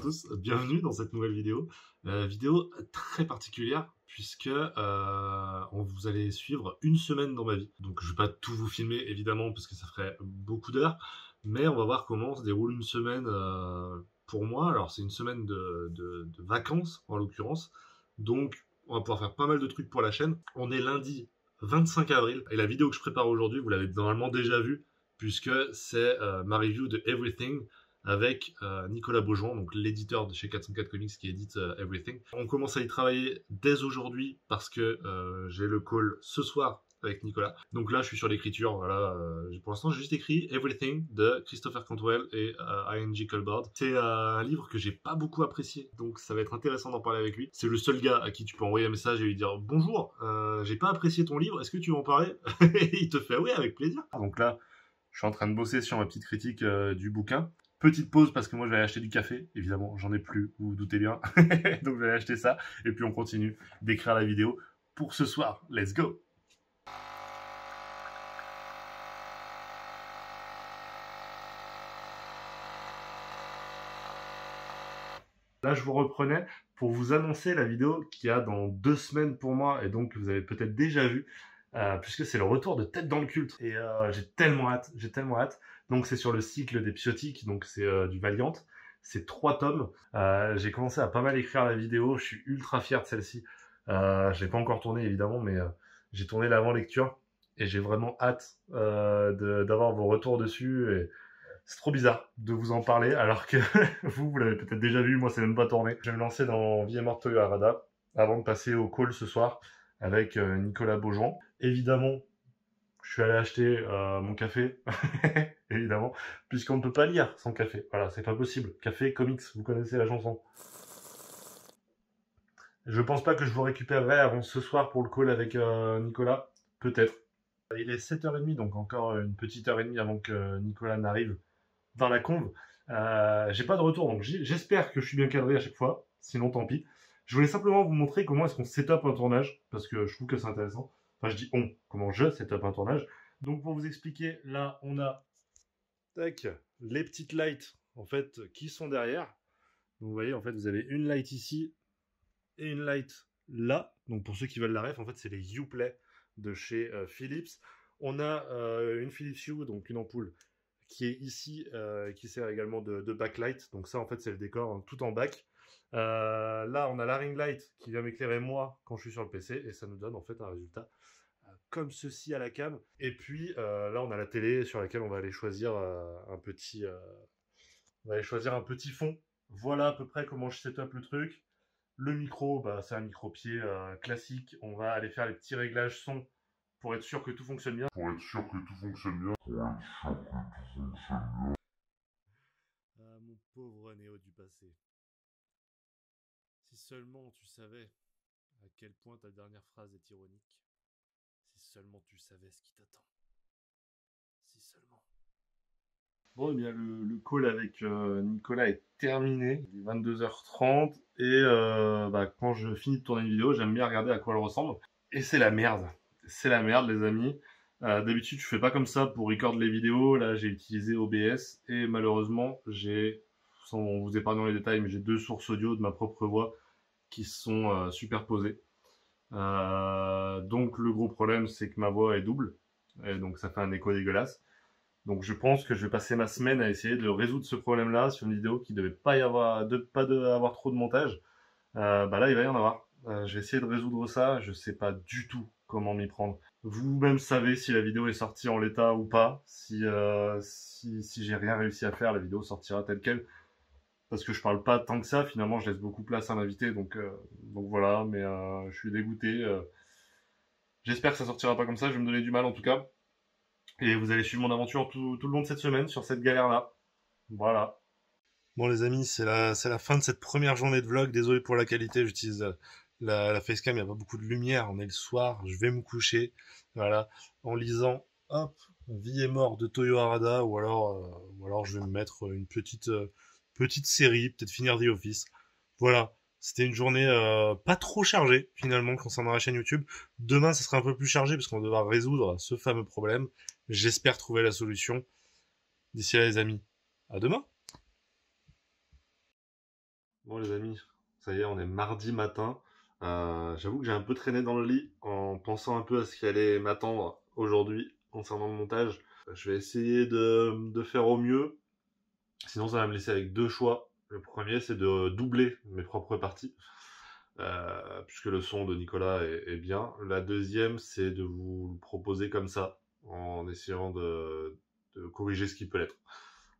tous, bienvenue dans cette nouvelle vidéo. Vidéo très particulière puisque vous allez suivre une semaine dans ma vie. Donc je vais pas tout vous filmer évidemment parce que ça ferait beaucoup d'heures, mais on va voir comment se déroule une semaine pour moi. Alors c'est une semaine de vacances en l'occurrence, donc on va pouvoir faire pas mal de trucs pour la chaîne. On est lundi 25 avril et la vidéo que je prépare aujourd'hui, vous l'avez normalement déjà vue puisque c'est ma review de Everything avec Nicolas Beaujean, donc l'éditeur de chez 404 Comics qui édite Everything. On commence à y travailler dès aujourd'hui parce que j'ai le call ce soir avec Nicolas. Donc là, je suis sur l'écriture. Voilà, pour l'instant, j'ai juste écrit Everything de Christopher Cantwell et I.N.G. Colbard. C'est un livre que j'ai pas beaucoup apprécié, donc ça va être intéressant d'en parler avec lui. C'est le seul gars à qui tu peux envoyer un message et lui dire bonjour, j'ai pas apprécié ton livre, est-ce que tu veux en parler? Et il te fait oui, avec plaisir. Donc là, je suis en train de bosser sur ma petite critique du bouquin. Petite pause parce que moi je vais aller acheter du café, évidemment j'en ai plus, vous vous doutez bien, donc je vais aller acheter ça, et puis on continue d'écrire la vidéo pour ce soir, let's go! Là je vous reprenais pour vous annoncer la vidéo qu'il y a dans 2 semaines pour moi, et donc que vous avez peut-être déjà vu, puisque c'est le retour de Tête dans le culte, et j'ai tellement hâte. Donc c'est sur le cycle des Psiotiques, donc c'est du Valiant, c'est 3 tomes. J'ai commencé à pas mal écrire la vidéo, je suis ultra fier de celle-ci. Je l'ai pas encore tournée évidemment, mais j'ai tourné l'avant-lecture, et j'ai vraiment hâte d'avoir vos retours dessus, et c'est trop bizarre de vous en parler, alors que vous l'avez peut-être déjà vu, moi c'est même pas tourné. Je vais me lancer dans Vie et mort Toyo Harada, avant de passer au call ce soir, avec Nicolas Beaujean. Évidemment, je suis allé acheter mon café, évidemment, puisqu'on ne peut pas lire sans café. Voilà, c'est pas possible. Café, comics, vous connaissez la chanson. Je pense pas que je vous récupérerai avant ce soir pour le call avec Nicolas. Peut-être. Il est 7h30, donc encore une petite heure et demie avant que Nicolas n'arrive dans la conve. J'ai pas de retour, donc j'espère que je suis bien cadré à chaque fois. Sinon, tant pis. Je voulais simplement vous montrer comment est-ce qu'on setup un tournage, parce que je trouve que c'est intéressant. Enfin, je dis on, comment je setup un tournage. Donc, pour vous expliquer, là, on a tac, les petites lights, en fait, qui sont derrière. Donc, vous voyez, en fait, vous avez une light ici et une light là. Donc, pour ceux qui veulent la ref, en fait, c'est les Uplay de chez Philips. On a une Philips Hue, donc une ampoule qui est ici, qui sert également de backlight. Donc ça, en fait, c'est le décor hein, tout en back. Là, on a la ring light qui vient m'éclairer moi quand je suis sur le PC, et ça nous donne en fait un résultat comme ceci à la cam. Et puis là, on a la télé sur laquelle on va aller choisir un petit fond. Voilà à peu près comment je setup le truc. Le micro, bah, c'est un micro-pied classique. On va aller faire les petits réglages son pour être sûr que tout fonctionne bien. Ah, mon pauvre Néo du passé. Si seulement tu savais à quel point ta dernière phrase est ironique. Si seulement tu savais ce qui t'attend. Si seulement. Bon, eh bien, le call avec Nicolas est terminé. Il est 22h30. Et quand je finis de tourner une vidéo, j'aime bien regarder à quoi elle ressemble. Et c'est la merde. C'est la merde, les amis. D'habitude, je fais pas comme ça pour record les vidéos. Là, j'ai utilisé OBS. Et malheureusement, sans vous épargner les détails, mais j'ai 2 sources audio de ma propre voix qui sont superposées. Donc, le gros problème, c'est que ma voix est double. Et donc, ça fait un écho dégueulasse. Donc je pense que je vais passer ma semaine à essayer de résoudre ce problème-là sur une vidéo qui devait pas y avoir, avoir trop de montage. Là, il va y en avoir. Je vais essayer de résoudre ça. Je sais pas du tout comment m'y prendre. Vous-même savez si la vidéo est sortie en l'état ou pas. Si j'ai rien réussi à faire, la vidéo sortira telle quelle. Parce que je parle pas tant que ça. Finalement, je laisse beaucoup place à l'invité. Donc voilà. Mais je suis dégoûté. J'espère que ça sortira pas comme ça. Je vais me donner du mal en tout cas. Et vous allez suivre mon aventure tout le long de cette semaine sur cette galère-là. Voilà. Bon les amis, c'est la fin de cette première journée de vlog. Désolé pour la qualité, j'utilise la facecam, il n'y a pas beaucoup de lumière. On est le soir, je vais me coucher. Voilà. En lisant, hop, Vie et mort de Toyo Harada, ou alors je vais me mettre une petite série, peut-être finir The Office. Voilà. C'était une journée pas trop chargée, finalement, concernant la chaîne YouTube. Demain, ça sera un peu plus chargé, parce qu'on devra résoudre ce fameux problème. J'espère trouver la solution. D'ici là, les amis, à demain! Bon les amis, ça y est, on est mardi matin. J'avoue que j'ai un peu traîné dans le lit en pensant un peu à ce qui allait m'attendre aujourd'hui concernant le montage. Je vais essayer de faire au mieux, sinon ça va me laisser avec deux choix. Le premier, c'est de doubler mes propres parties, puisque le son de Nicolas est bien. La deuxième, c'est de vous le proposer comme ça, en essayant de corriger ce qui peut l'être.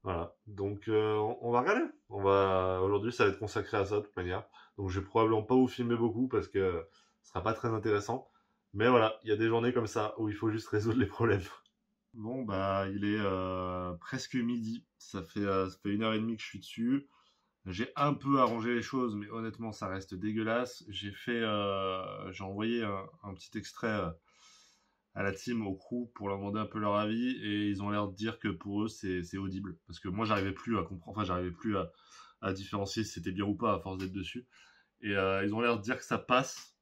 Voilà. Donc, on va regarder. Aujourd'hui, ça va être consacré à ça, de toute manière. Donc, je vais probablement pas vous filmer beaucoup parce que ce sera pas très intéressant. Mais voilà, il y a des journées comme ça où il faut juste résoudre les problèmes. Bon, bah, il est presque midi. Ça fait 1h30 que je suis dessus. J'ai un peu arrangé les choses, mais honnêtement, ça reste dégueulasse. J'ai envoyé un petit extrait à la team, au crew, pour leur demander un peu leur avis, et ils ont l'air de dire que pour eux, c'est audible. Parce que moi, j'arrivais plus à comprendre, enfin, j'arrivais plus à différencier si c'était bien ou pas à force d'être dessus. Et ils ont l'air de dire que ça passe.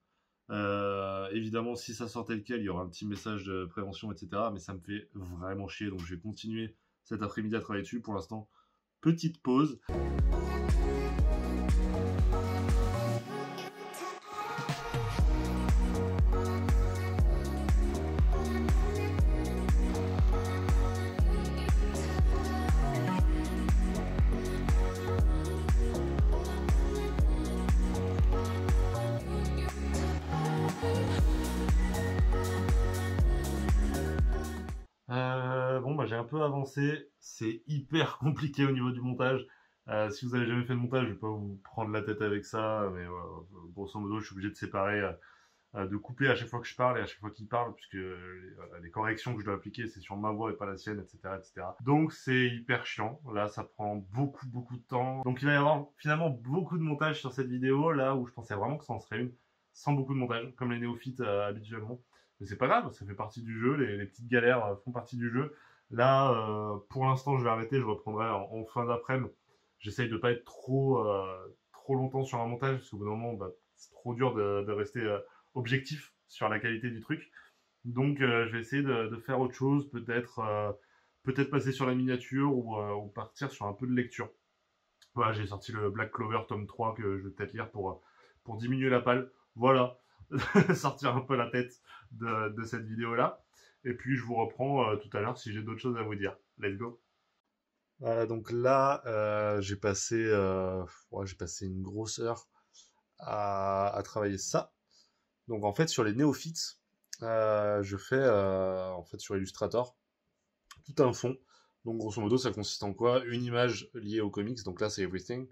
Évidemment, si ça sortait lequel, il y aura un petit message de prévention, etc. Mais ça me fait vraiment chier, donc je vais continuer cet après-midi à travailler dessus. Pour l'instant, petite pause. Bon, bah, j'ai un peu avancé. C'est hyper compliqué au niveau du montage. Si vous avez jamais fait de montage, je vais pas vous prendre la tête avec ça, mais grosso modo, je suis obligé de séparer, de couper à chaque fois que je parle et à chaque fois qu'il parle, puisque les corrections que je dois appliquer, c'est sur ma voix et pas la sienne, etc., etc. Donc c'est hyper chiant. Là, ça prend beaucoup de temps. Donc il va y avoir finalement beaucoup de montage sur cette vidéo, là où je pensais vraiment que ça en serait une sans beaucoup de montage, comme les néophytes habituellement. Mais c'est pas grave, ça fait partie du jeu, les petites galères font partie du jeu. Là, pour l'instant, je vais arrêter, je reprendrai en fin d'après-midi. J'essaye de pas être trop longtemps sur un montage, parce qu'au bout d'un moment, bah, c'est trop dur de rester objectif sur la qualité du truc. Donc, je vais essayer de faire autre chose, peut-être passer sur la miniature ou partir sur un peu de lecture. Voilà, j'ai sorti le Black Clover tome 3 que je vais peut-être lire pour diminuer la palle. Voilà, sortir un peu la tête de cette vidéo-là. Et puis, je vous reprends tout à l'heure si j'ai d'autres choses à vous dire. Let's go. Donc là, j'ai passé une grosse heure à travailler ça. Donc en fait, sur les néophytes, je fais en fait sur Illustrator tout un fond. Donc grosso modo, ça consiste en quoi? Une image liée au comics. Donc là, c'est Everything.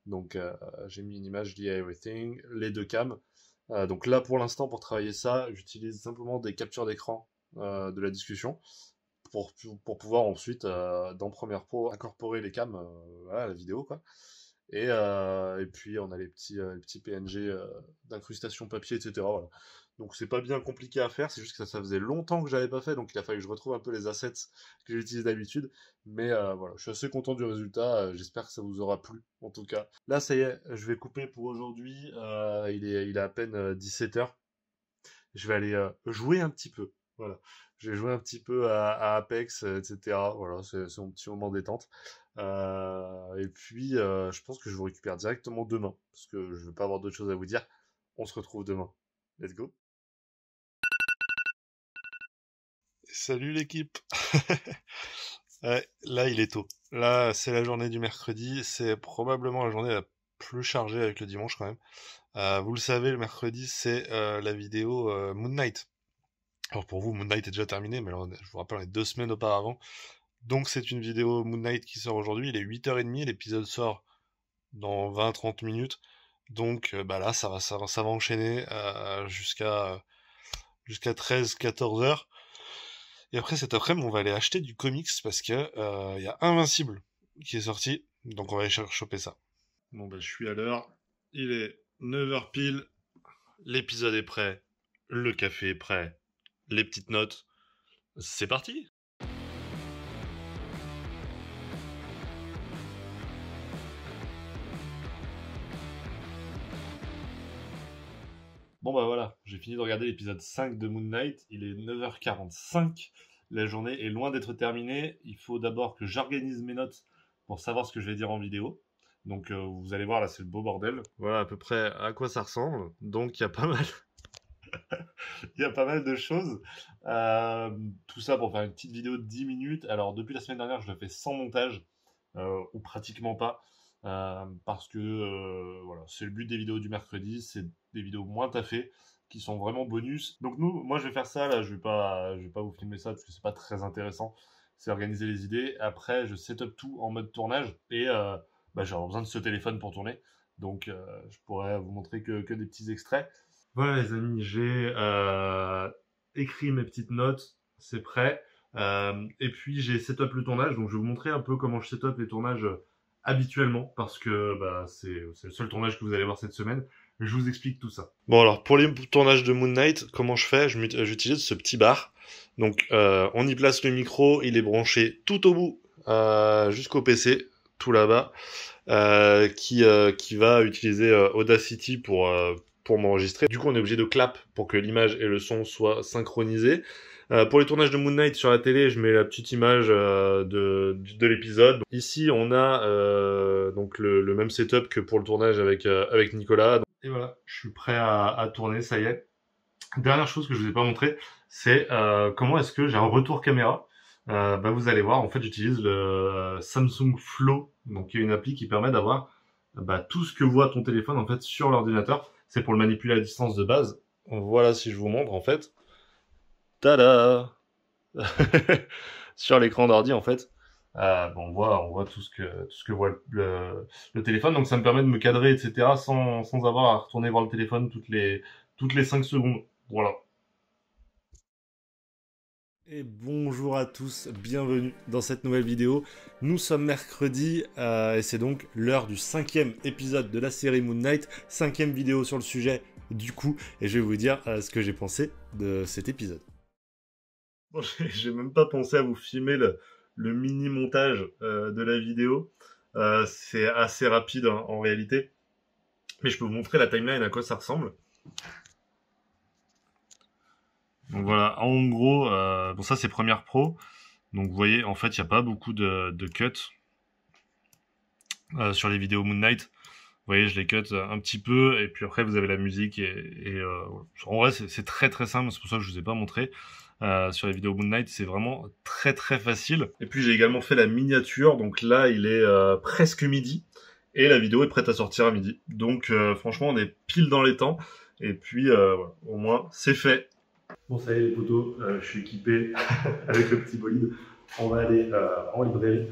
Donc j'ai mis une image liée à Everything, les deux cams. Donc là, pour l'instant, pour travailler ça, j'utilise simplement des captures d'écran de la discussion pour pouvoir ensuite, dans Premiere Pro, incorporer les cams à la vidéo, quoi. Et puis on a les petits PNG d'incrustation papier, etc. Voilà. Donc c'est pas bien compliqué à faire, c'est juste que ça faisait longtemps que j'avais pas fait, donc il a fallu que je retrouve un peu les assets que j'utilise d'habitude. Mais voilà, je suis assez content du résultat, j'espère que ça vous aura plu, en tout cas. Là, ça y est, je vais couper pour aujourd'hui, il est à peine 17h. Je vais aller jouer un petit peu. Voilà. Je vais jouer un petit peu à Apex, etc. Voilà, c'est mon petit moment détente. Et puis, je pense que je vous récupère directement demain, parce que je ne vais pas avoir d'autre chose à vous dire. On se retrouve demain. Let's go. Salut l'équipe. Ouais, là, il est tôt. Là, c'est la journée du mercredi. C'est probablement la journée la plus chargée avec le dimanche quand même. Vous le savez, le mercredi, c'est la vidéo Moon Knight. Alors pour vous, Moon Knight est déjà terminé, mais alors, je vous rappelle, on est 2 semaines auparavant. Donc c'est une vidéo Moon Knight qui sort aujourd'hui, il est 8h30, l'épisode sort dans 20-30 minutes. Donc bah là, ça va enchaîner jusqu'à 13-14 heures. Et après cet après-midi, on va aller acheter du comics parce que y a Invincible qui est sorti. Donc on va aller choper ça. Bon bah je suis à l'heure. Il est 9h pile. L'épisode est prêt. Le café est prêt. Les petites notes. C'est parti! Bon bah voilà, j'ai fini de regarder l'épisode 5 de Moon Knight, il est 9h45, la journée est loin d'être terminée, il faut d'abord que j'organise mes notes pour savoir ce que je vais dire en vidéo. Donc vous allez voir, là c'est le beau bordel. Voilà à peu près à quoi ça ressemble. Donc il y a pas mal, il y a pas mal de choses. Tout ça pour faire une petite vidéo de 10 minutes. Alors depuis la semaine dernière, je le fais sans montage, ou pratiquement pas. Parce que voilà, c'est le but des vidéos du mercredi, c'est des vidéos moins taffées qui sont vraiment bonus. Donc moi je vais faire ça là, je vais pas vous filmer ça parce que c'est pas très intéressant. C'est organiser les idées. Après je setup tout en mode tournage et j'aurai besoin de ce téléphone pour tourner. Donc je pourrais vous montrer que des petits extraits. Voilà les amis, j'ai écrit mes petites notes, c'est prêt. Et puis j'ai setup le tournage, donc je vais vous montrer un peu comment je setup les tournages habituellement, parce que c'est le seul tournage que vous allez voir cette semaine. Je vous explique tout ça. Bon alors, pour les tournages de Moon Knight, comment je fais? J'utilise ce petit bar. Donc on y place le micro, il est branché tout au bout, jusqu'au PC, tout là-bas, qui va utiliser Audacity pour m'enregistrer. Du coup, on est obligé de clap pour que l'image et le son soient synchronisés. Pour les tournages de Moon Knight sur la télé, je mets la petite image de l'épisode. Ici, on a donc le même setup que pour le tournage avec Nicolas. Et voilà, je suis prêt à tourner, ça y est. Dernière chose que je vous ai pas montré, c'est comment est-ce que j'ai un retour caméra. Vous allez voir, en fait, j'utilise le Samsung Flow, donc il y a une appli qui permet d'avoir tout ce que voit ton téléphone en fait sur l'ordinateur. C'est pour le manipuler à distance de base. Voilà, si je vous montre en fait. Tada! Sur l'écran d'ordi en fait. On voit tout ce que voit le téléphone, donc ça me permet de me cadrer, etc. sans avoir à retourner voir le téléphone toutes les 5 secondes. Voilà. Et bonjour à tous, bienvenue dans cette nouvelle vidéo. Nous sommes mercredi et c'est donc l'heure du 5e épisode de la série Moon Knight, 5e vidéo sur le sujet du coup, et je vais vous dire ce que j'ai pensé de cet épisode. Bon, j'ai même pas pensé à vous filmer le mini montage de la vidéo. C'est assez rapide hein, en réalité, mais je peux vous montrer la timeline à quoi ça ressemble. Donc voilà, en gros, bon ça c'est Premiere Pro. Donc vous voyez, en fait, il n'y a pas beaucoup de cuts sur les vidéos Moon Knight. Vous voyez, je les cut un petit peu, et puis après vous avez la musique, en vrai c'est très très simple, c'est pour ça que je vous ai pas montré. Sur les vidéos Moon Knight, c'est vraiment très très facile. Et puis j'ai également fait la miniature, donc là il est presque midi, et la vidéo est prête à sortir à midi. Donc franchement on est pile dans les temps, et puis voilà, au moins c'est fait. Bon ça y est les potos, je suis équipé avec le petit bolide. On va aller en librairie.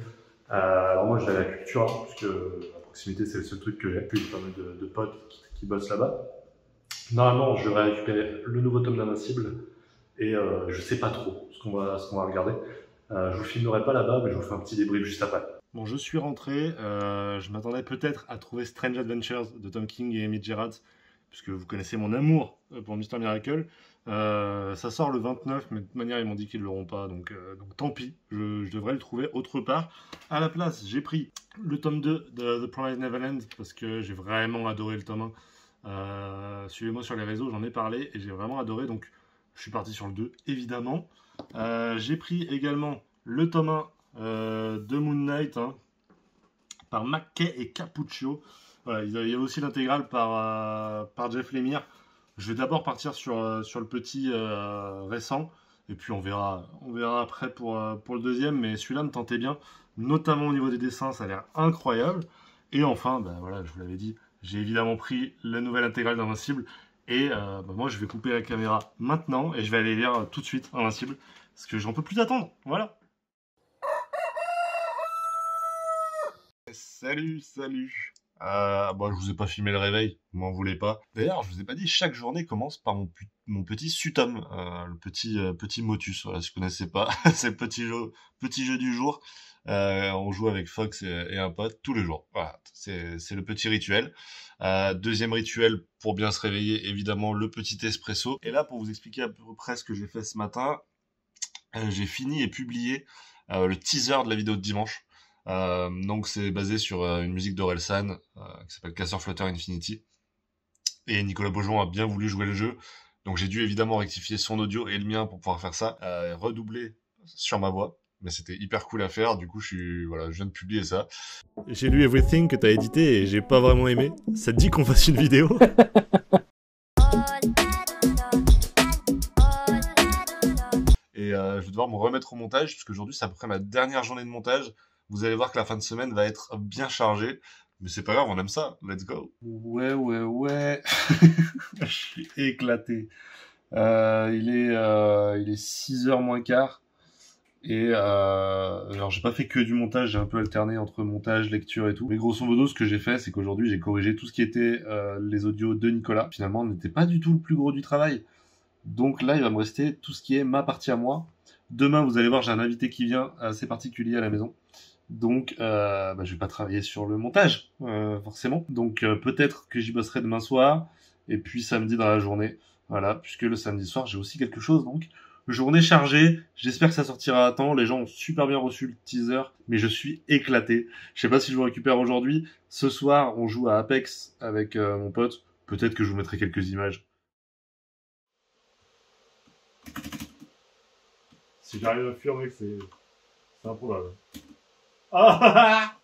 Alors moi je vais à la Cultura, puisque à proximité c'est le seul truc que j'ai. Puis j'ai pas mal de potes qui bossent là-bas. Normalement je devrais récupérer le nouveau tome d'Invincible, et je sais pas trop ce qu'on va regarder. Je vous filmerai pas là-bas, mais je vous fais un petit débrief juste après. Bon, je suis rentré, je m'attendais peut-être à trouver Strange Adventures de Tom King et Amy Gerrard, puisque vous connaissez mon amour pour Mr. Miracle. Ça sort le 29, mais de toute manière ils m'ont dit qu'ils ne l'auront pas, donc tant pis, je devrais le trouver autre part. À la place, j'ai pris le tome 2 de The Promised Neverland, parce que j'ai vraiment adoré le tome 1. Suivez-moi sur les réseaux, j'en ai parlé, et j'ai vraiment adoré, donc je suis parti sur le 2, évidemment. J'ai pris également le tome 1 de Moon Knight, hein, par McKay et Cappuccio. Voilà, il y a aussi l'intégrale par Jeff Lemire. Je vais d'abord partir sur le petit récent, et puis on verra après pour le deuxième, mais celui-là me tentait bien, notamment au niveau des dessins, ça a l'air incroyable. Et enfin, voilà, je vous l'avais dit, j'ai évidemment pris la nouvelle intégrale d'Invincible, et moi je vais couper la caméra maintenant, et je vais aller lire tout de suite Invincible, parce que j'en peux plus attendre, voilà. Salut. Je vous ai pas filmé le réveil, vous m'en voulez pas. D'ailleurs, je vous ai pas dit, chaque journée commence par mon petit Sutom, le petit Motus, voilà, si vous connaissez pas, c'est le petit jeu du jour. On joue avec Fox et un pote tous les jours. Voilà, c'est le petit rituel. Deuxième rituel pour bien se réveiller, évidemment, le petit espresso. Et là, pour vous expliquer à peu près ce que j'ai fait ce matin, j'ai fini et publié le teaser de la vidéo de dimanche. Donc c'est basé sur une musique d'Orelsan qui s'appelle Casseur Flutter Infinity, et Nicolas Beaujon a bien voulu jouer le jeu, donc j'ai dû évidemment rectifier son audio et le mien pour pouvoir faire ça, redoubler sur ma voix, mais c'était hyper cool à faire. Du coup, voilà, je viens de publier ça. J'ai lu Everything que t'as édité et j'ai pas vraiment aimé. Ça te dit qu'on fasse une vidéo? Et je vais devoir me remettre au montage, puisque aujourd'hui c'est à peu près ma dernière journée de montage. Vous allez voir que la fin de semaine va être bien chargée. Mais c'est pas grave, on aime ça. Let's go. Ouais. Je suis éclaté. Il est 6h moins quart. Et alors j'ai pas fait que du montage, j'ai un peu alterné entre montage, lecture et tout. Mais grosso modo, ce que j'ai fait, c'est qu'aujourd'hui j'ai corrigé tout ce qui était les audios de Nicolas. Finalement, n'était pas du tout le plus gros du travail. Donc là, il va me rester tout ce qui est ma partie à moi. Demain, vous allez voir, j'ai un invité qui vient assez particulier à la maison. Donc, je vais pas travailler sur le montage, forcément. Donc, peut-être que j'y bosserai demain soir, et puis samedi dans la journée. Voilà, puisque le samedi soir, j'ai aussi quelque chose, donc. Journée chargée, j'espère que ça sortira à temps. Les gens ont super bien reçu le teaser, mais je suis éclaté. Je sais pas si je vous récupère aujourd'hui. Ce soir, on joue à Apex avec mon pote. Peut-être que je vous mettrai quelques images. Si j'arrive à fuir, mec, c'est improbable. Ah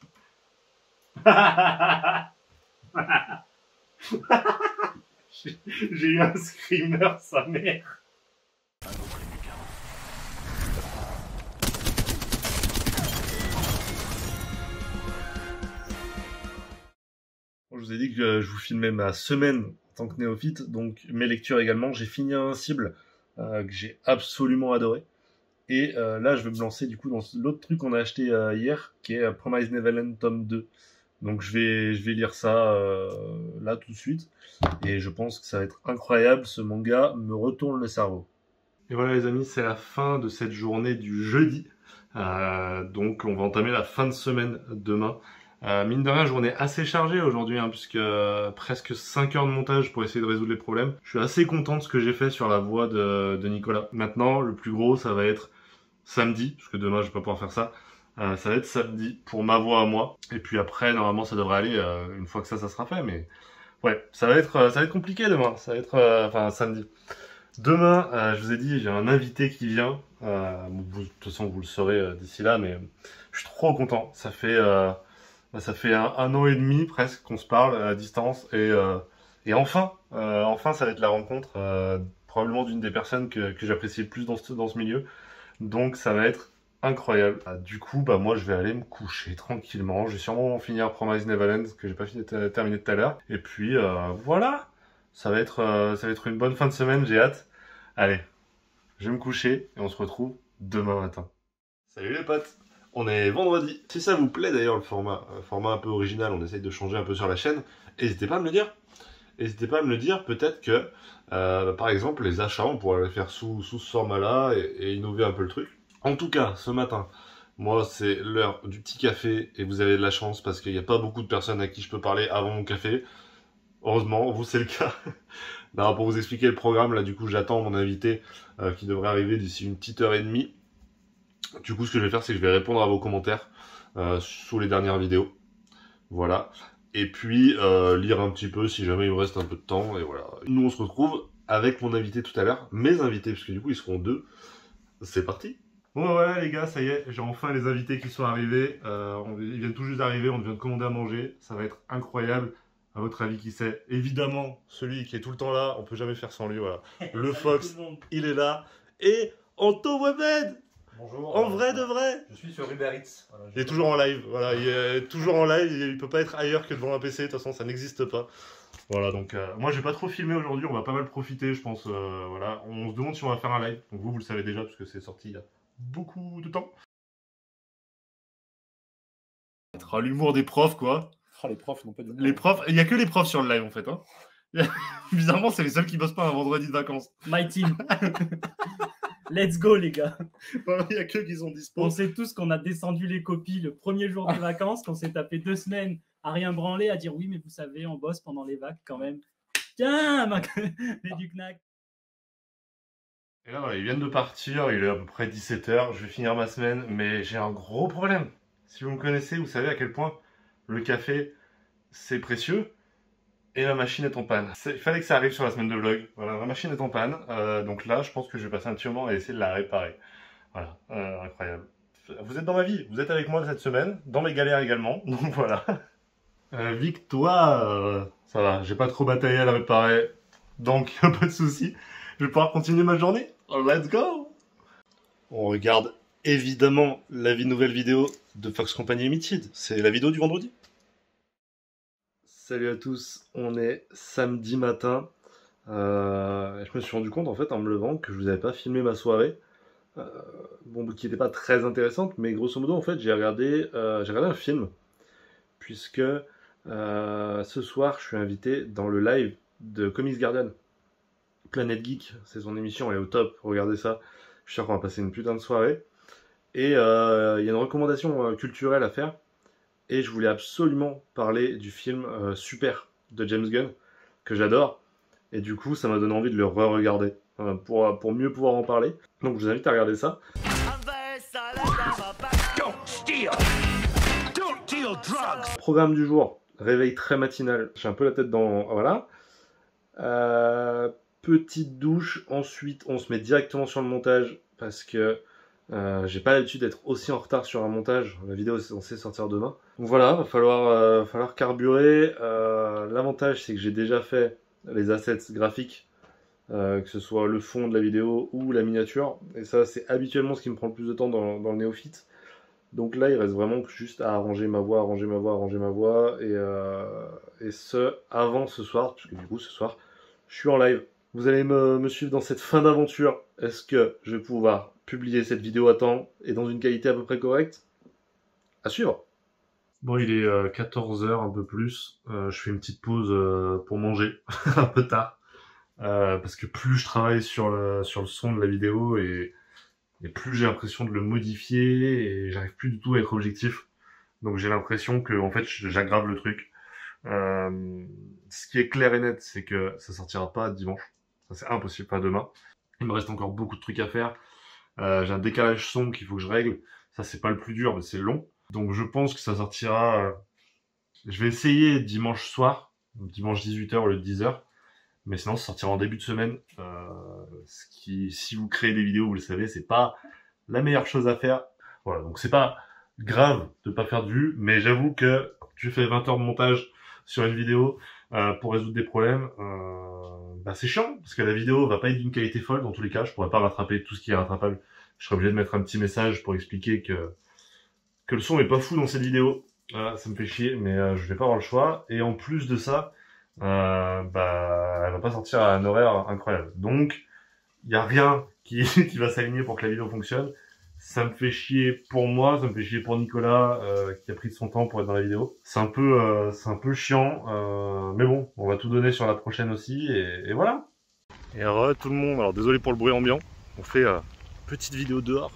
J'ai eu un screamer, sa mère. Bon, je vous ai dit que je vous filmais ma semaine en tant que néophyte, donc mes lectures également. J'ai fini Invincible, que j'ai absolument adoré. Et là, je vais me lancer du coup dans l'autre truc qu'on a acheté hier, qui est Promise Neverland tome 2. Donc je vais lire ça là tout de suite. Et je pense que ça va être incroyable. Ce manga me retourne le cerveau. Et voilà les amis, c'est la fin de cette journée du jeudi. Donc on va entamer la fin de semaine demain. Mine de rien, journée assez chargée aujourd'hui, hein, puisque presque 5 heures de montage pour essayer de résoudre les problèmes. Je suis assez content de ce que j'ai fait sur la voix de Nicolas. Maintenant, le plus gros, ça va être samedi, parce que demain, je vais pas pouvoir faire ça. Ça va être samedi pour ma voix à moi. Et puis après, normalement, ça devrait aller une fois que ça sera fait. Mais ouais, ça va être compliqué demain. Ça va être, enfin, samedi. Demain, je vous ai dit, j'ai un invité qui vient. De toute façon, vous le saurez d'ici là, mais je suis trop content. Ça fait un an et demi presque qu'on se parle à distance et enfin ça va être la rencontre probablement d'une des personnes que j'apprécie le plus dans ce milieu. Donc ça va être incroyable. Du coup, moi je vais aller me coucher tranquillement. Je vais sûrement finir Promise Neverland que j'ai pas terminé tout à l'heure. Et puis voilà, ça va être une bonne fin de semaine. J'ai hâte. Allez, je vais me coucher et on se retrouve demain matin. Salut les potes! On est vendredi. Si ça vous plaît d'ailleurs le format un peu original, on essaye de changer un peu sur la chaîne, n'hésitez pas à me le dire. N'hésitez pas à me le dire, peut-être que par exemple les achats on pourrait les faire sous ce format-là et innover un peu le truc. En tout cas, ce matin, moi c'est l'heure du petit café et vous avez de la chance parce qu'il n'y a pas beaucoup de personnes à qui je peux parler avant mon café. Heureusement, vous c'est le cas. Alors, pour vous expliquer le programme, là du coup j'attends mon invité qui devrait arriver d'ici une petite heure et demie. Du coup, ce que je vais faire, c'est que je vais répondre à vos commentaires sous les dernières vidéos. Voilà. Et puis, lire un petit peu si jamais il me reste un peu de temps. Et voilà. Nous, on se retrouve avec mon invité tout à l'heure. Mes invités, parce que du coup, ils seront deux. C'est parti. Bon, voilà, les gars, ça y est. J'ai enfin les invités qui sont arrivés. Ils viennent tout juste d'arriver. On vient de commander à manger. Ça va être incroyable. À votre avis, qui c'est? Évidemment, celui qui est tout le temps là. On peut jamais faire sans lui. Voilà. Le Fox, il est là. Et Anto Webed. Bonjour. En vrai de vrai. Je suis sur Uber Eats. Voilà, il est toujours en live. Voilà, il est toujours en live. Il peut pas être ailleurs que devant un PC. De toute façon, ça n'existe pas. Voilà, donc moi, je vais pas trop filmer aujourd'hui. On va pas mal profiter, je pense. Voilà, on se demande si on va faire un live. Donc vous le savez déjà parce que c'est sorti il y a beaucoup de temps. L'humour des profs, quoi. Oh, les profs n'ont pas du Les profs, il y a que les profs sur le live en fait. Hein. Bizarrement, c'est les seuls qui bossent pas un vendredi de vacances. My team. Let's go, les gars. Il y a que qui sont dispo. On sait tous qu'on a descendu les copies le premier jour de vacances, qu'on s'est tapé 2 semaines à rien branler, à dire oui, mais vous savez, on bosse pendant les vagues quand même. Tiens, les du knack. Et là, voilà, ils viennent de partir, il est à peu près 17h, je vais finir ma semaine, mais j'ai un gros problème. Si vous me connaissez, vous savez à quel point le café, c'est précieux. Et ma machine est en panne. Il fallait que ça arrive sur la semaine de vlog. Voilà, ma machine est en panne. Donc là, je pense que je vais passer un petit moment à essayer de la réparer. Voilà, incroyable. vous êtes dans ma vie, vous êtes avec moi cette semaine, dans mes galères également, donc voilà. Victoire, ça va, j'ai pas trop bataillé à la réparer, donc pas de soucis. Je vais pouvoir continuer ma journée. Let's go! On regarde évidemment la nouvelle vidéo de Fox Company Limited. C'est la vidéo du vendredi. Salut à tous, on est samedi matin. Je me suis rendu compte en fait en me levant que je vous avais pas filmé ma soirée. Qui n'était pas très intéressante, mais grosso modo en fait j'ai regardé un film. Puisque ce soir je suis invité dans le live de Comics Garden. Planet Geek, c'est son émission, elle est au top, regardez ça. Je suis sûr qu'on va passer une putain de soirée. Et il y a une recommandation culturelle à faire. Et je voulais absolument parler du film Super de James Gunn, que j'adore. Et du coup, ça m'a donné envie de le re-regarder, pour mieux pouvoir en parler. Donc je vous invite à regarder ça. Programme du jour, réveil très matinal. J'ai un peu la tête dans... Voilà. Petite douche, ensuite on se met directement sur le montage parce que j'ai pas l'habitude d'être aussi en retard sur un montage. La vidéo est censée sortir demain. Donc voilà, va falloir carburer. L'avantage c'est que j'ai déjà fait les assets graphiques, que ce soit le fond de la vidéo ou la miniature. Et ça c'est habituellement ce qui me prend le plus de temps dans le néophyte. Donc là il reste vraiment juste à arranger ma voix, et ce avant ce soir, puisque du coup ce soir je suis en live. Vous allez me suivre dans cette fin d'aventure. Est-ce que je vais pouvoir publier cette vidéo à temps et dans une qualité à peu près correcte? À suivre. Bon, il est 14h, un peu plus. Je fais une petite pause pour manger, un peu tard. Parce que plus je travaille sur le son de la vidéo et plus j'ai l'impression de le modifier et j'arrive plus du tout à être objectif. Donc j'ai l'impression que en fait j'aggrave le truc. Ce qui est clair et net, c'est que ça sortira pas dimanche. Ça c'est impossible, pas demain. Il me reste encore beaucoup de trucs à faire. J'ai un décalage son qu'il faut que je règle. Ça c'est pas le plus dur, mais c'est long. Donc je pense que ça sortira... Je vais essayer dimanche soir, dimanche 18h au lieu de 10h. Mais sinon ça sortira en début de semaine. Ce qui, si vous créez des vidéos, vous le savez, c'est pas la meilleure chose à faire. Voilà, donc c'est pas grave de pas faire de vues, mais j'avoue que tu fais 20 heures de montage sur une vidéo pour résoudre des problèmes, c'est chiant, parce que la vidéo va pas être d'une qualité folle dans tous les cas. Je pourrais pas rattraper tout ce qui est rattrapable. Je serais obligé de mettre un petit message pour expliquer que le son est pas fou dans cette vidéo. Voilà, ça me fait chier, mais je vais pas avoir le choix. Et en plus de ça, elle va pas sortir à un horaire incroyable. Donc, il y a rien qui va s'aligner pour que la vidéo fonctionne. Ça me fait chier pour moi, ça me fait chier pour Nicolas qui a pris de son temps pour être dans la vidéo. C'est un peu chiant, mais bon, on va tout donner sur la prochaine aussi et voilà. Et tout le monde, alors désolé pour le bruit ambiant, on fait petite vidéo dehors.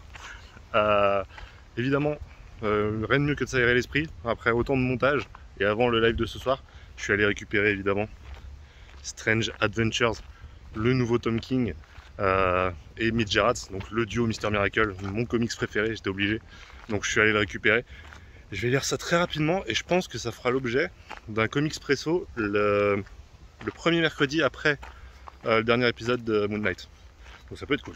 Évidemment, rien de mieux que de s'aérer l'esprit après autant de montage et avant le live de ce soir. Je suis allé récupérer évidemment Strange Adventures, le nouveau Tom King. Et Mitch Gerads, donc le duo Mr Miracle, mon comics préféré, j'étais obligé, donc je suis allé le récupérer. Je vais lire ça très rapidement et je pense que ça fera l'objet d'un comics presso le premier mercredi après le dernier épisode de Moon Knight. Donc ça peut être cool.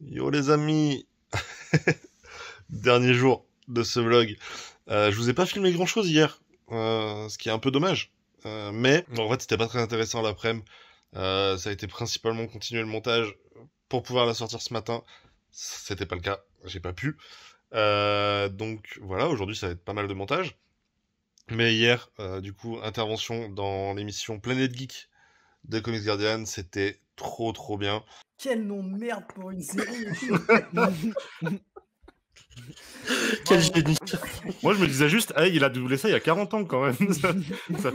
Yo les amis, dernier jour de ce vlog. Je vous ai pas filmé grand chose hier, ce qui est un peu dommage, mais en fait c'était pas très intéressant l'après-midi. Ça a été principalement continuer le montage pour pouvoir la sortir ce matin. C'était pas le cas, j'ai pas pu. Donc voilà, aujourd'hui ça va être pas mal de montage. Mais hier, du coup, intervention dans l'émission Planet Geek de Comics Guardian, c'était trop bien. Quel nom de merde pour une série. Quel génie. Moi je me disais juste, hey, il a doublé ça il y a 40 ans quand même. Ça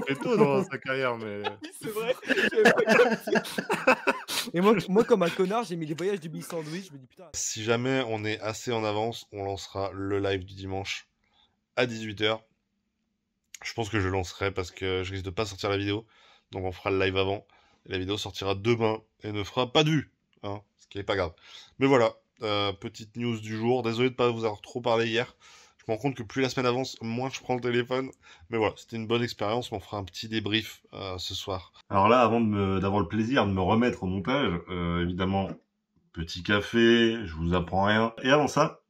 fait tôt dans sa carrière, mais... C'est vrai. Et moi comme un connard, j'ai mis les voyages du Big Sandwich, je me dis putain. Si jamais on est assez en avance, on lancera le live du dimanche à 18h. Je pense que je lancerai parce que je risque de pas sortir la vidéo. Donc on fera le live avant. Et la vidéo sortira demain et ne fera pas de vue. Hein, ce qui est pas grave. Mais voilà. Petite news du jour, désolé de pas vous avoir trop parlé hier. Je me rends compte que plus la semaine avance, moins je prends le téléphone. Mais voilà, c'était une bonne expérience, on fera un petit débrief ce soir. Alors là, avant d'avoir le plaisir de me remettre au montage, évidemment, petit café, je vous apprends rien. Et avant ça,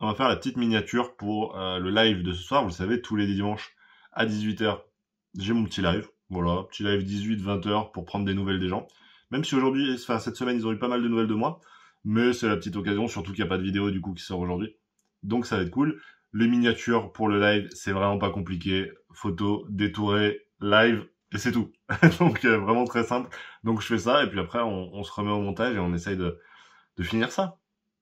on va faire la petite miniature pour le live de ce soir. Vous le savez, tous les dimanches à 18h, j'ai mon petit live. Voilà, petit live 18-20h pour prendre des nouvelles des gens. Même si aujourd'hui, enfin cette semaine, ils ont eu pas mal de nouvelles de moi. Mais c'est la petite occasion, surtout qu'il n'y a pas de vidéo du coup qui sort aujourd'hui. Donc ça va être cool. Les miniatures pour le live, c'est vraiment pas compliqué. Photo, détouré, live, et c'est tout. Donc vraiment très simple. Donc je fais ça, et puis après on se remet au montage et on essaye de finir ça.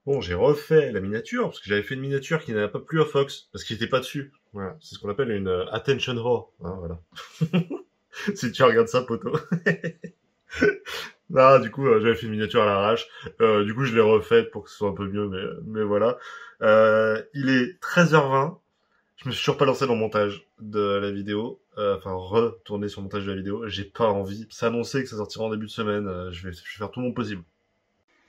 Bon, j'ai refait la miniature, parce que j'avais fait une miniature qui n'avait pas plu à Fox, parce qu'il était pas dessus. Voilà, c'est ce qu'on appelle une attention whore. Hein, voilà. Si tu regardes ça, poteau. Non, du coup, j'avais fait une miniature à l'arrache. Du coup, je l'ai refaite pour que ce soit un peu mieux, mais voilà. Il est 13h20. Je me suis toujours pas lancé dans le montage de la vidéo. Enfin, retourner sur le montage de la vidéo. J'ai pas envie. C'est annoncé que ça sortira en début de semaine. Je vais faire tout mon possible.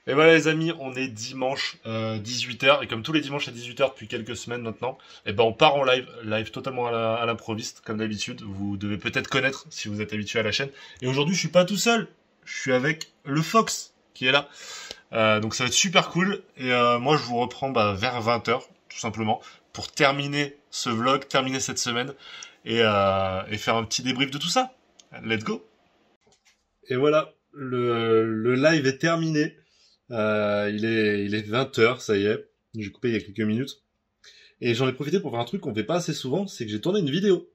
Et voilà les amis, on est dimanche 18h, et comme tous les dimanches à 18h depuis quelques semaines maintenant, et ben on part en live totalement à l'improviste, comme d'habitude. Vous devez peut-être connaître si vous êtes habitué à la chaîne. Et aujourd'hui je suis pas tout seul, je suis avec le Fox qui est là. Donc ça va être super cool, et moi je vous reprends vers 20h, tout simplement, pour terminer ce vlog, terminer cette semaine, et faire un petit débrief de tout ça. Let's go. Et voilà, le live est terminé. Il est 20h, ça y est. J'ai coupé il y a quelques minutes. Et j'en ai profité pour faire un truc qu'on fait pas assez souvent, c'est que j'ai tourné une vidéo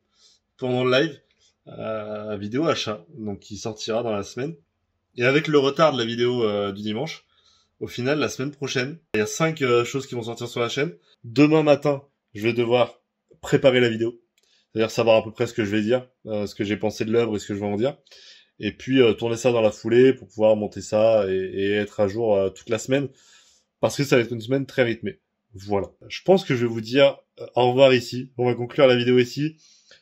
pendant le live, vidéo achat, donc qui sortira dans la semaine. Et avec le retard de la vidéo du dimanche, au final, la semaine prochaine, il y a 5 choses qui vont sortir sur la chaîne. Demain matin, je vais devoir préparer la vidéo. C'est-à-dire savoir à peu près ce que je vais dire, ce que j'ai pensé de l'œuvre et ce que je vais en dire. Et puis tourner ça dans la foulée pour pouvoir monter ça et être à jour toute la semaine, parce que ça va être une semaine très rythmée. Voilà. Je pense que je vais vous dire au revoir ici. On va conclure la vidéo ici.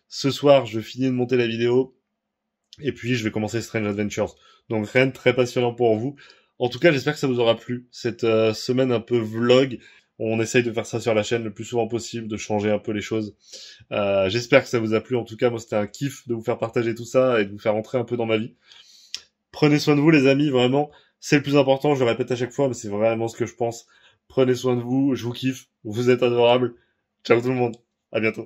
Ce soir, je finis de monter la vidéo et puis je vais commencer Strange Adventures. Donc rien de très passionnant pour vous. En tout cas, j'espère que ça vous aura plu, cette semaine un peu vlog. On essaye de faire ça sur la chaîne le plus souvent possible, de changer un peu les choses. J'espère que ça vous a plu. En tout cas, moi, c'était un kiff de vous faire partager tout ça et de vous faire entrer un peu dans ma vie. Prenez soin de vous, les amis, vraiment. C'est le plus important, je le répète à chaque fois, mais c'est vraiment ce que je pense. Prenez soin de vous, je vous kiffe. Vous êtes adorables. Ciao tout le monde. À bientôt.